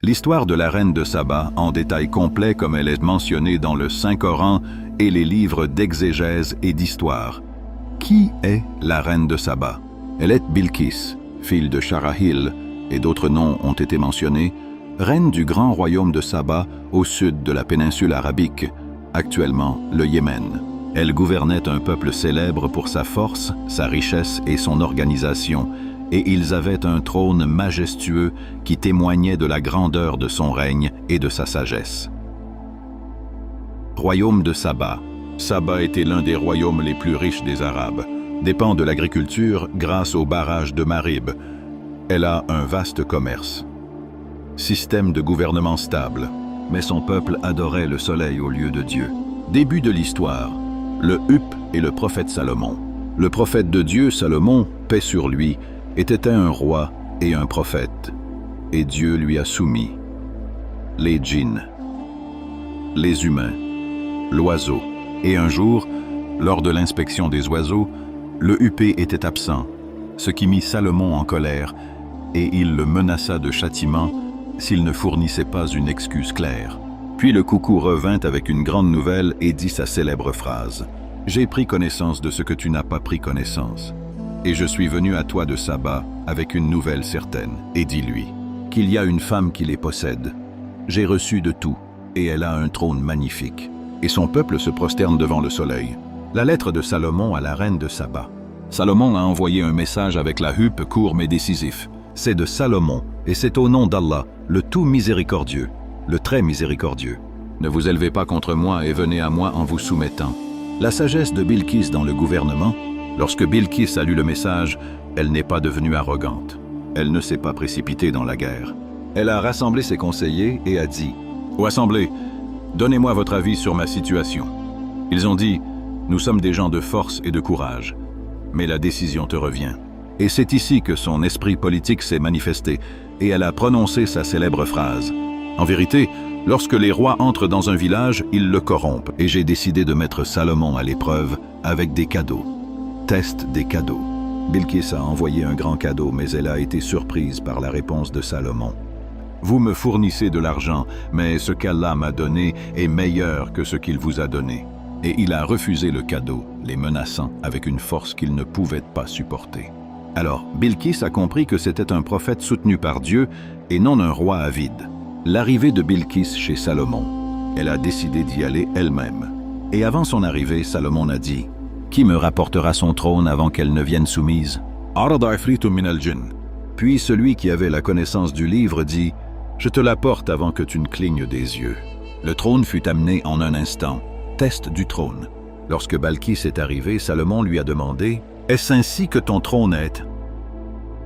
L'histoire de la reine de Saba, en détail complet comme elle est mentionnée dans le Saint-Coran et les livres d'exégèse et d'histoire. Qui est la reine de Saba? Elle est Bilqis, fille de Sharahil, et d'autres noms ont été mentionnés, reine du grand royaume de Saba au sud de la péninsule arabique, actuellement le Yémen. Elle gouvernait un peuple célèbre pour sa force, sa richesse et son organisation, et ils avaient un trône majestueux qui témoignait de la grandeur de son règne et de sa sagesse. Royaume de Saba. Saba était l'un des royaumes les plus riches des Arabes, dépend de l'agriculture grâce au barrage de Marib. Elle a un vaste commerce. Système de gouvernement stable, mais son peuple adorait le soleil au lieu de Dieu. Début de l'histoire, le Hup et le prophète Salomon. Le prophète de Dieu, Salomon, paix sur lui, était un roi et un prophète, et Dieu lui a soumis les djinns, les humains, l'oiseau. Et un jour, lors de l'inspection des oiseaux, le huppé était absent, ce qui mit Salomon en colère, et il le menaça de châtiment s'il ne fournissait pas une excuse claire. Puis le coucou revint avec une grande nouvelle et dit sa célèbre phrase: « J'ai pris connaissance de ce que tu n'as pas pris connaissance. Et je suis venu à toi de Saba avec une nouvelle certaine. Et dis-lui qu'il y a une femme qui les possède. J'ai reçu de tout, et elle a un trône magnifique. » Et son peuple se prosterne devant le soleil. La lettre de Salomon à la reine de Saba. Salomon a envoyé un message avec la huppe court mais décisif. C'est de Salomon, et c'est au nom d'Allah, le tout miséricordieux, le très miséricordieux. Ne vous élevez pas contre moi et venez à moi en vous soumettant. La sagesse de Bilqis dans le gouvernement. Lorsque Bilqis a lu le message, elle n'est pas devenue arrogante. Elle ne s'est pas précipitée dans la guerre. Elle a rassemblé ses conseillers et a dit: « Ô assemblée, donnez-moi votre avis sur ma situation. » Ils ont dit: « Nous sommes des gens de force et de courage, mais la décision te revient. » Et c'est ici que son esprit politique s'est manifesté, et elle a prononcé sa célèbre phrase. En vérité, lorsque les rois entrent dans un village, ils le corrompent, et j'ai décidé de mettre Salomon à l'épreuve avec des cadeaux. Test des cadeaux. Bilqis a envoyé un grand cadeau, mais elle a été surprise par la réponse de Salomon. Vous me fournissez de l'argent, mais ce qu'Allah m'a donné est meilleur que ce qu'il vous a donné. Et il a refusé le cadeau, les menaçant avec une force qu'il ne pouvait pas supporter. Alors, Bilqis a compris que c'était un prophète soutenu par Dieu et non un roi avide. L'arrivée de Bilqis chez Salomon. Elle a décidé d'y aller elle-même. Et avant son arrivée, Salomon a dit: « Qui me rapportera son trône avant qu'elle ne vienne soumise ?» Puis celui qui avait la connaissance du livre dit: « Je te l'apporte avant que tu ne clignes des yeux. » Le trône fut amené en un instant. Test du trône. Lorsque Balkis est arrivée, Salomon lui a demandé: « Est-ce ainsi que ton trône est ?»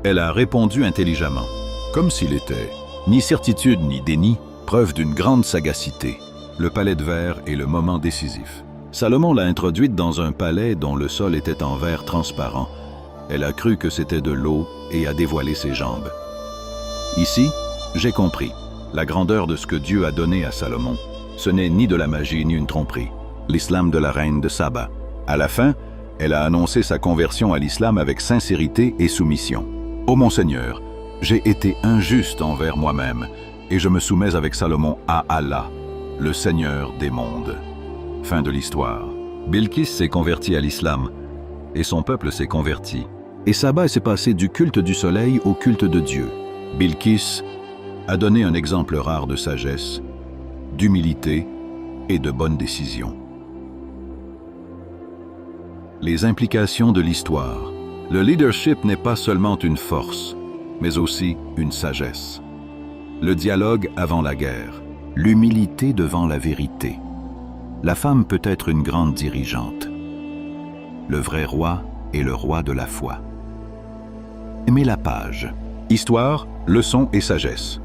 Elle a répondu intelligemment, comme s'il était ni certitude ni déni, preuve d'une grande sagacité. Le palais de verre est le moment décisif. Salomon l'a introduite dans un palais dont le sol était en verre transparent. Elle a cru que c'était de l'eau et a dévoilé ses jambes. Ici, j'ai compris la grandeur de ce que Dieu a donné à Salomon. Ce n'est ni de la magie ni une tromperie. L'islam de la reine de Saba. À la fin, elle a annoncé sa conversion à l'islam avec sincérité et soumission. « Ô mon Seigneur, j'ai été injuste envers moi-même, et je me soumets avec Salomon à Allah, le Seigneur des mondes. » Fin de l'histoire. Bilqis s'est convertie à l'islam, et son peuple s'est converti. Et Saba s'est passé du culte du soleil au culte de Dieu. Bilqis a donné un exemple rare de sagesse, d'humilité et de bonnes décisions. Les implications de l'histoire. Le leadership n'est pas seulement une force, mais aussi une sagesse. Le dialogue avant la guerre. L'humilité devant la vérité. La femme peut être une grande dirigeante. Le vrai roi est le roi de la foi. Aimez la page. Histoire, leçon et sagesse.